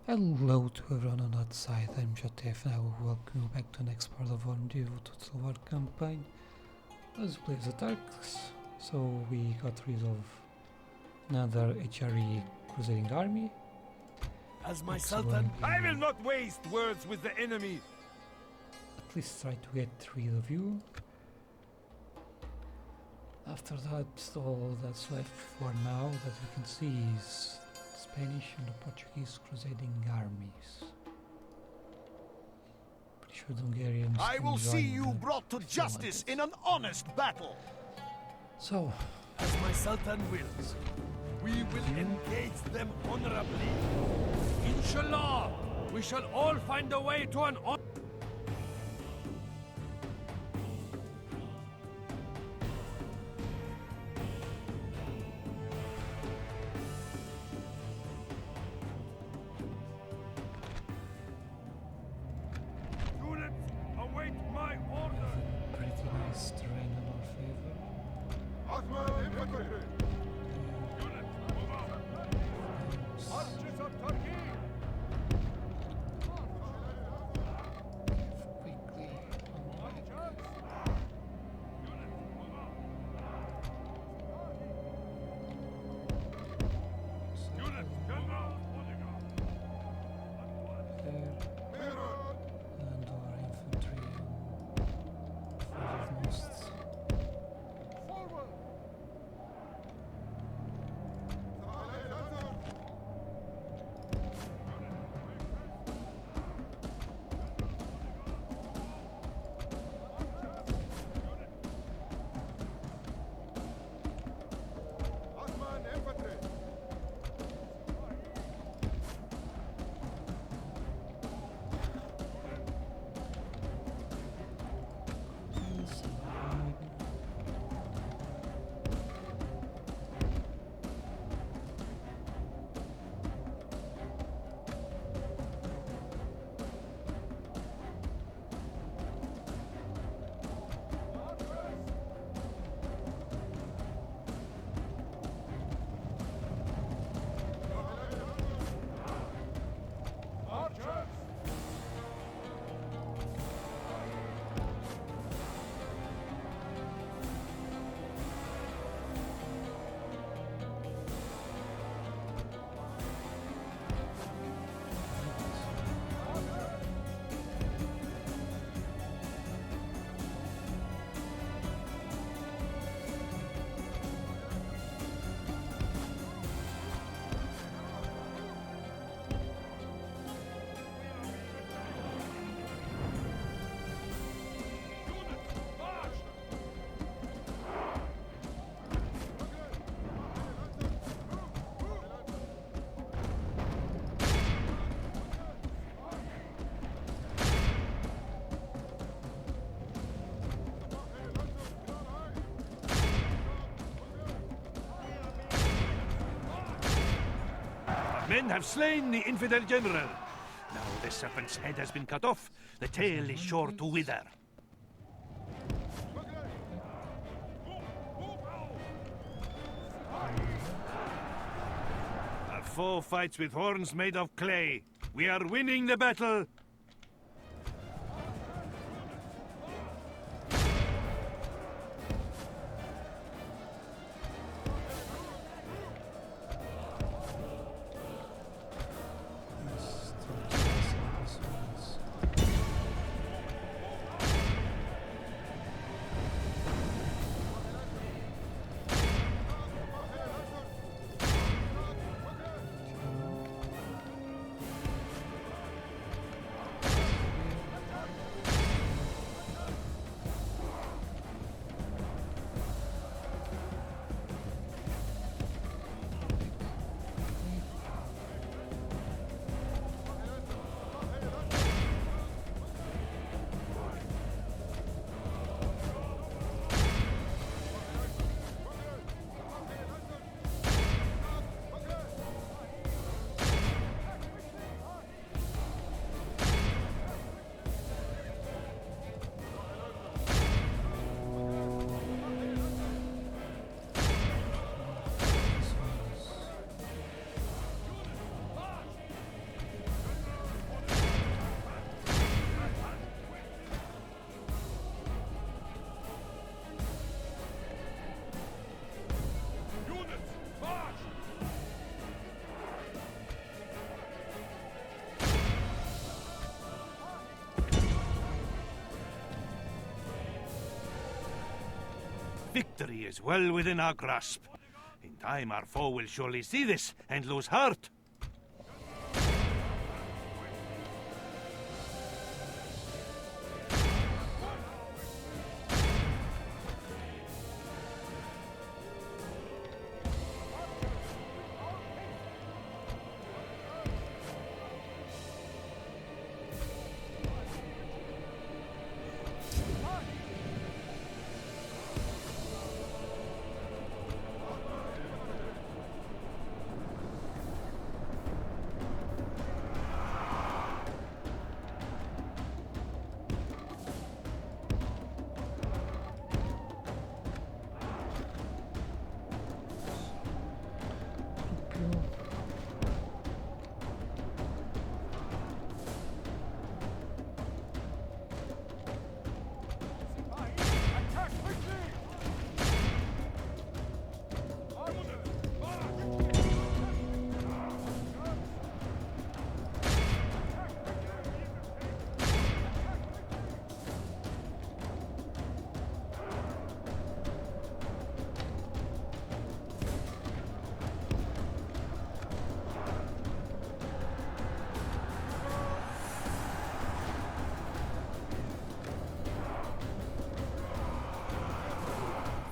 Hello to everyone on that side, I'm H.R.E and I will welcome you back to the next part of our M2TW War campaign. Let's play the Turks. So we got rid of another H.R.E crusading army. As my Sultan, I will not waste words with the enemy. At least try to get rid of you. After that, all that's left for now that we can see is Spanish and the Portuguese crusading armies. Pretty sure the Hungarians I can will see join you brought to if they justice wanted. in an honest battle. So, As my Sultan wills, we will engage them honorably. Inshallah, we shall all find a way to an honor. Units, await my order. pretty nice terrain in our favor. Units, move out. Archers of Turkey. Quickly. Archers. Units, move out. Units, general. There. And our infantry foremost. Forward. Archers. Men have slain the infidel general. Now the serpent's head has been cut off. The tail is sure to wither. A foe fights with horns made of clay. We are winning the battle. Victory is well within our grasp. In time, our foe will surely see this and lose heart.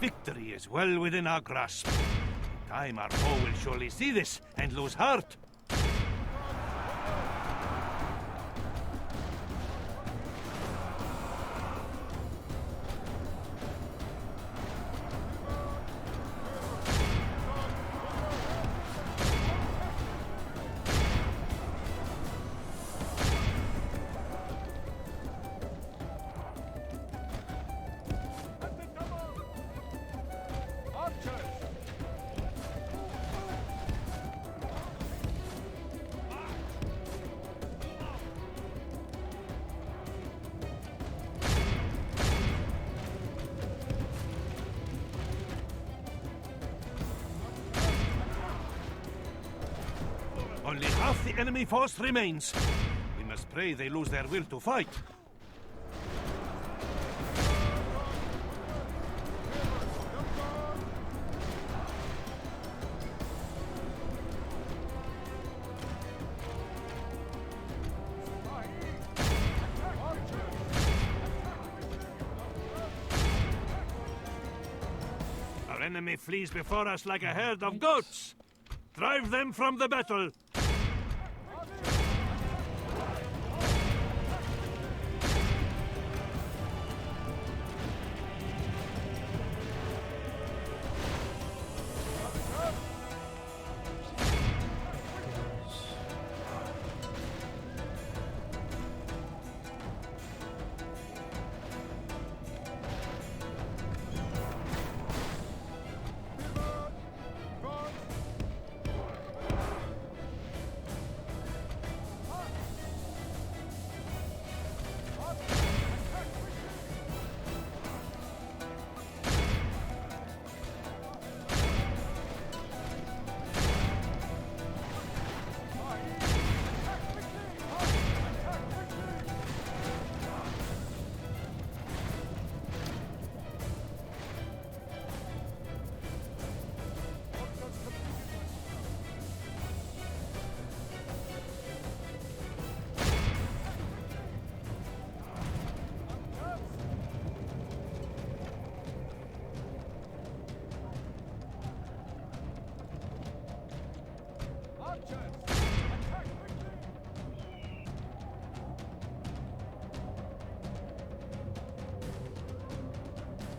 Victory is well within our grasp. In time, our foe will surely see this and lose heart. Only half the enemy force remains. We must pray they lose their will to fight. Our enemy flees before us like a herd of goats. Drive them from the battle!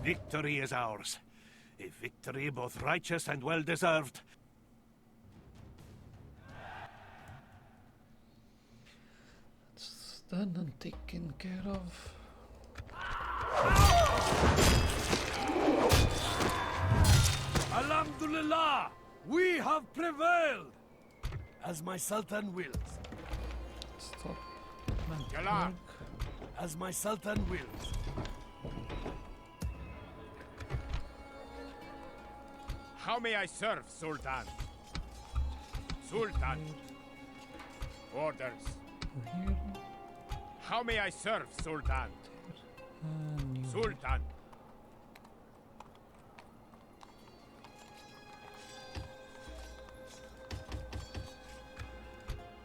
Victory is ours. A victory both righteous and well-deserved. It's done and taken care of. Alhamdulillah! We have prevailed! As my Sultan wills. Stop. Yalan. As my Sultan wills. How may I serve, Sultan? Sultan. Orders. Here. How may I serve, Sultan? And Sultan.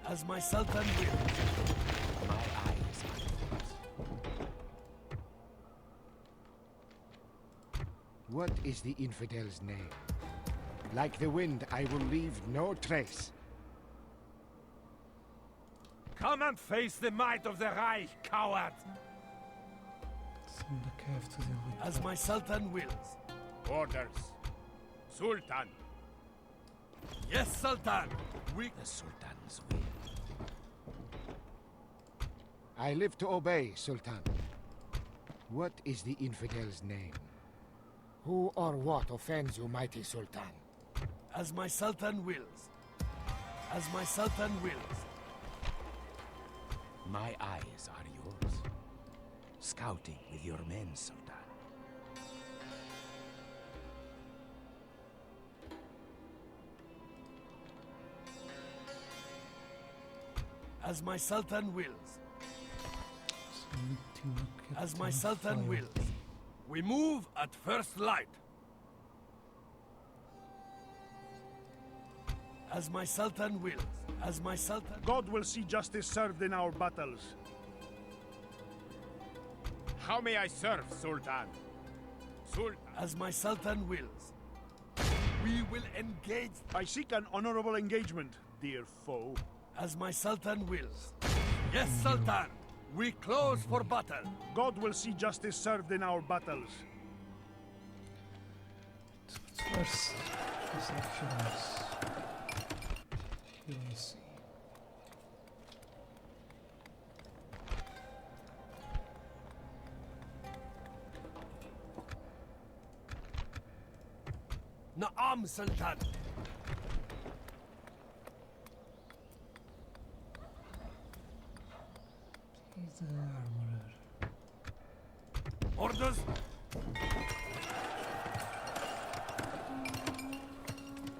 As my Sultan wills. My eyes are yours. What is the infidel's name? Like the wind, I will leave no trace. Come and face the might of the Reich, coward! Send the cave to deal with As that. my Sultan wills. Orders. Sultan. Yes, Sultan! We... The Sultan's will. I live to obey, Sultan. What is the infidel's name? Who or what offends you, mighty Sultan? As my Sultan wills. As my Sultan wills. My eyes are yours. Scouting with your men, Sultan. As my Sultan wills. So we need to get As my them Sultan fired. wills. We move at first light. As my Sultan wills. As my Sultan... God will see justice served in our battles. How may I serve, Sultan? Sultan. As my Sultan wills. We will engage... I seek an honorable engagement, dear foe. As my Sultan wills. Yes, Sultan! We close for battle. God will see justice served in our battles. First actions. QAC. Naam, Sultan! He's the armorer. Orders!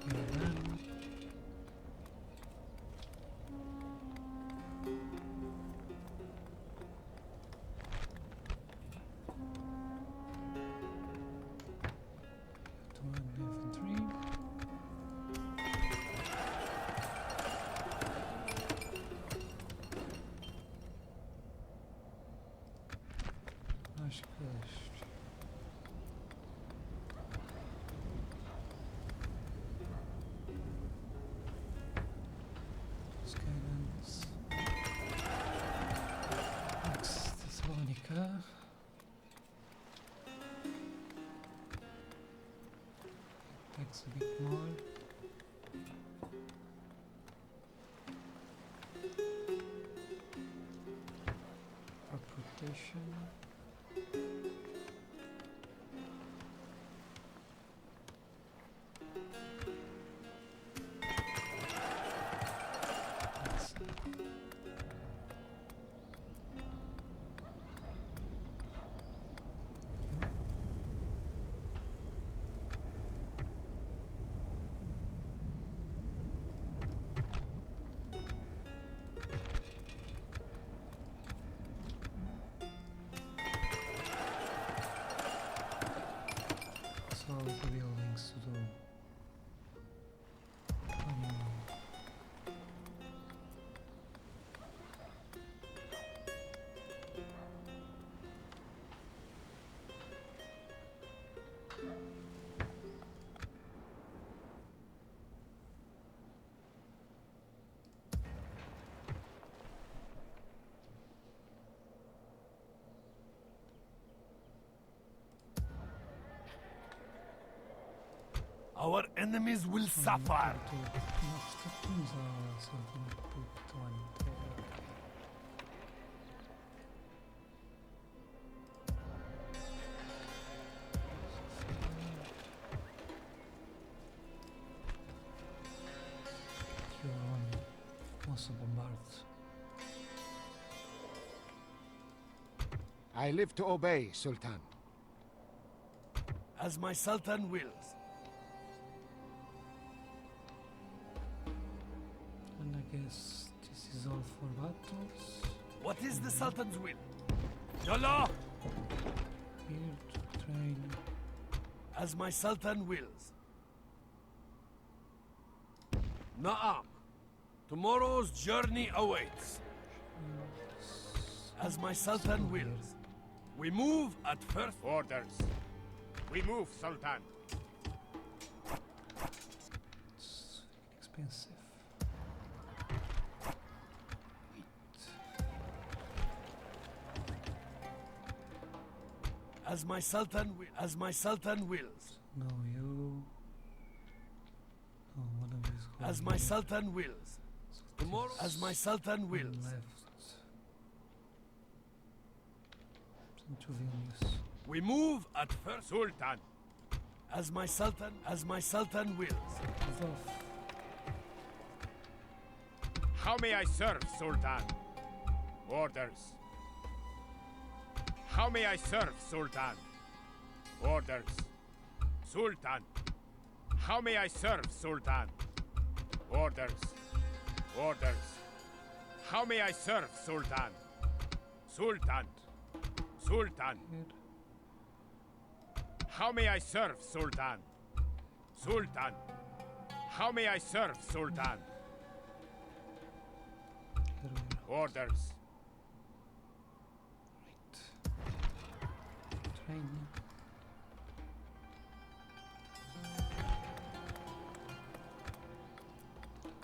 Here then. To infantry. Acho que Skylines. Next, Thessalonica. Takes a bit more. Reputation. Let's so the buildings to do. Our enemies will suffer. I live to obey, Sultan. As my Sultan wills. And I guess this is all for battles. What is the Sultan's will? Yalla! Here to train. As my Sultan wills. Naam. Tomorrow's journey awaits. As my Sultan wills. We move at first. Orders. We move, Sultan. It's expensive. As my Sultan wills. No, you. No, one of these. As my Sultan wills. Tomorrow, as my Sultan wills. Left. Into Vilnius. We move at first. Sultan. As my Sultan wills. Hold off. How may I serve, Sultan? Orders. How may I serve, Sultan? Orders. Sultan. How may I serve, Sultan? Orders. Orders. How may I serve, Sultan? Sultan. Sultan. Here. How may I serve, Sultan? Sultan. How may I serve, Sultan? Here we are. Orders. Right. Train.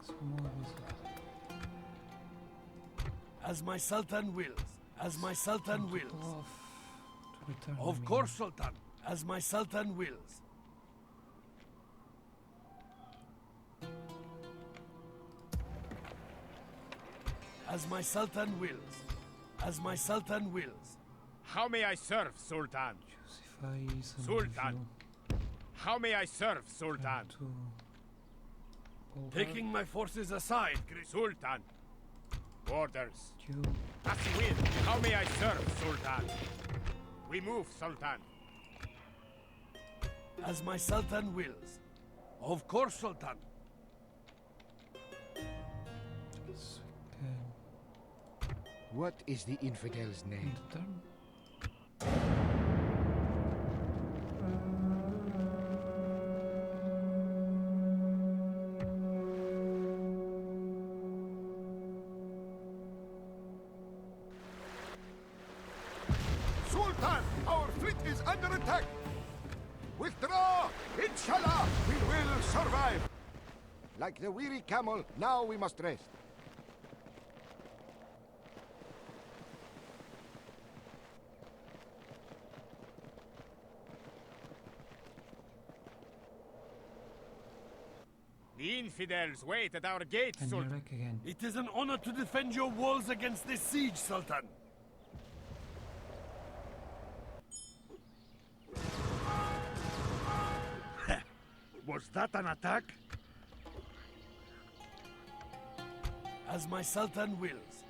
Some more was As my Sultan wills. As my Sultan wills. off to return. Of me. course, Sultan. As my Sultan wills. As my Sultan wills. As my Sultan wills. How may I serve, Sultan? Justify some Sultan. review. How may I serve, Sultan? Trying to Bulgar, Taking my forces aside, Sultan. Orders. you As you will. How may I serve, Sultan? We move, Sultan. As my Sultan wills. Of course, Sultan. yes, we can What is the infidel's name? end the turn. Sultan, our fleet is under attack. Withdraw! Inshallah, we will survive. Like the weary camel, now we must rest. The infidels wait at our gates, And you're Sultan. back again. It is an honor to defend your walls against this siege, Sultan. Was that an attack? As my Sultan wills.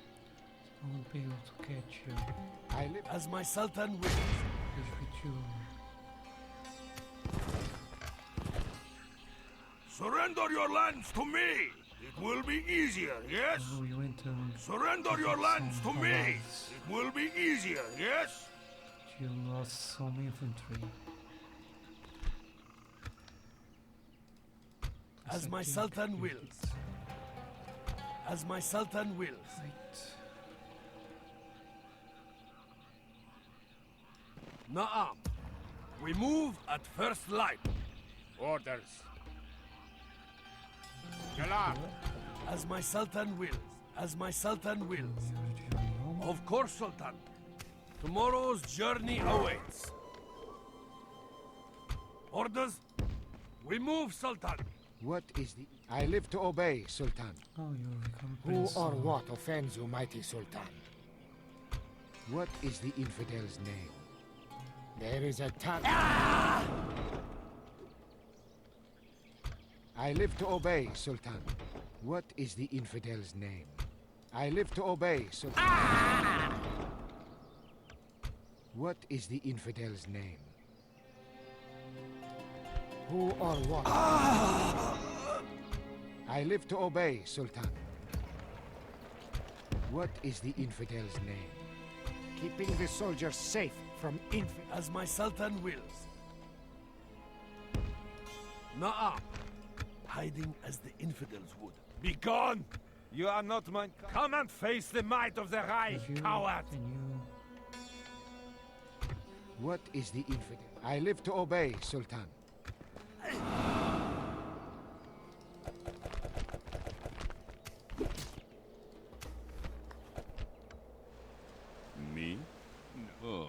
I won't be able to catch you I live. As my Sultan wills. if with you. Surrender your lands to me. It will be easier, yes? Oh, you went to Surrender your lands to me. allies. It will be easier, yes? You lost some infantry. As my Second Sultan defeat. wills. As my Sultan wills. Right. Naam. We move at first light. Orders. Galar. As my Sultan wills. As my Sultan wills. Your journey home. Of course, Sultan. Tomorrow's journey awaits. Orders? We move, Sultan. What is the... I live to obey, Sultan. Oh, you become Who prince. or now. what offends you, mighty Sultan? What is the infidel's name? There is a I live to obey, Sultan. What is the infidel's name? I live to obey, Sultan. What is the infidel's name? Who or what? I live to obey, Sultan. What is the infidel's name? Keeping the soldiers safe from infidels. As my Sultan wills. Naam. Hiding as the infidels would. Be gone! You are not mine. Come and face the might of the Reich, You coward! and you. What is the infidel? I live to obey, Sultan. Me? Oh,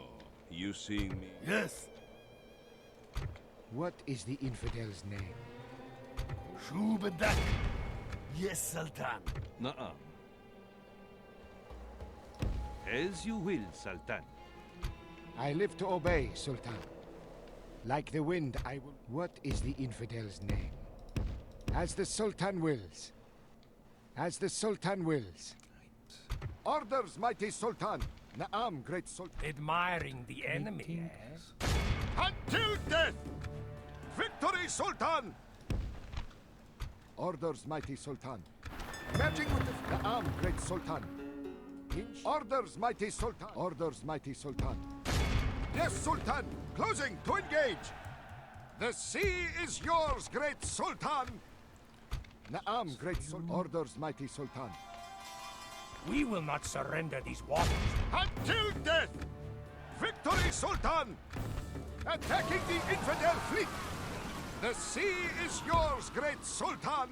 you seeing me? Yes, What is the infidel's name? Shubadak. Yes, Sultan. Nuh-uh. As you will, Sultan. I live to obey, Sultan. Like the wind, I will... What is the infidel's name? As the Sultan wills. As the Sultan wills. Orders, mighty Sultan. Naam, great Sultan. Admiring the enemy, Greetings. eh? Until death! Victory, Sultan! Orders, mighty Sultan. Merging with the... Naam, great Sultan. Orders, mighty Sultan. Orders, mighty Sultan. Yes, Sultan! Closing to engage! The sea is yours, great Sultan! Naam, great Sultan. Orders, mighty Sultan. We will not surrender these waters. Until death! Victory, Sultan! Attacking the infidel fleet! The sea is yours, great Sultan!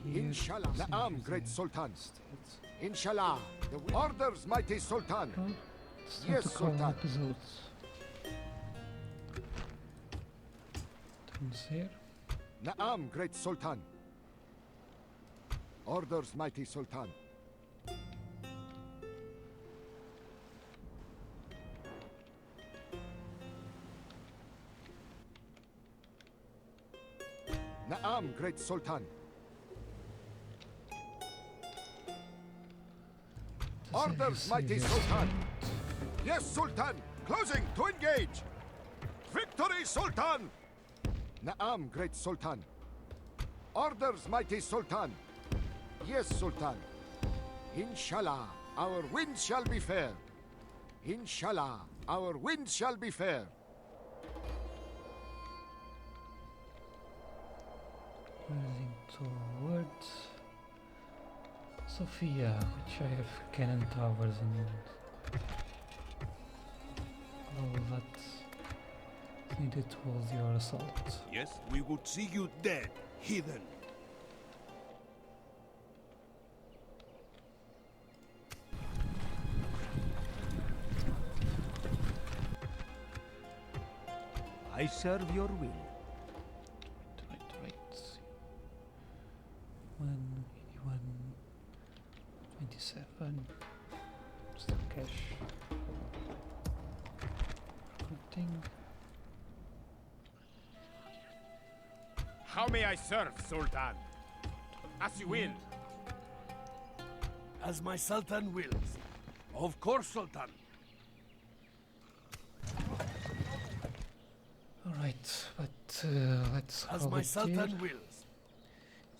You hear Inshallah. the Naam, singers great in Sultan. States. Inshallah. The orders, mighty Sultan. Well, it's time Yes, to call Sultan. episodes. Turns here. Naam, great Sultan. Orders, mighty Sultan. Naam, great Sultan. Orders, mighty Sultan. Yes, Sultan. Closing to engage. Victory, Sultan. Naam, great Sultan. Orders, mighty Sultan. Yes, Sultan. Inshallah, our winds shall be fair. Inshallah, our winds shall be fair. Moving towards Sofia, which I have cannon towers and all that needed towards your assault. Yes? We would see you dead, heathen. I serve your will. Right. 181, 27. Still cash. Recruiting. How may I serve, Sultan? As you will. As my Sultan wills. Of course, Sultan. Alright, but let's As call my it Sultan here. wills.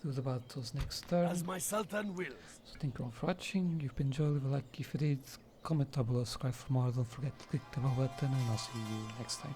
Do the battles next turn. As my Sultan wills. So thank you all for watching. You've been enjoyed. Leave a like if you did. Comment down below, subscribe for more. Don't forget to click the bell button, and I'll see you next time.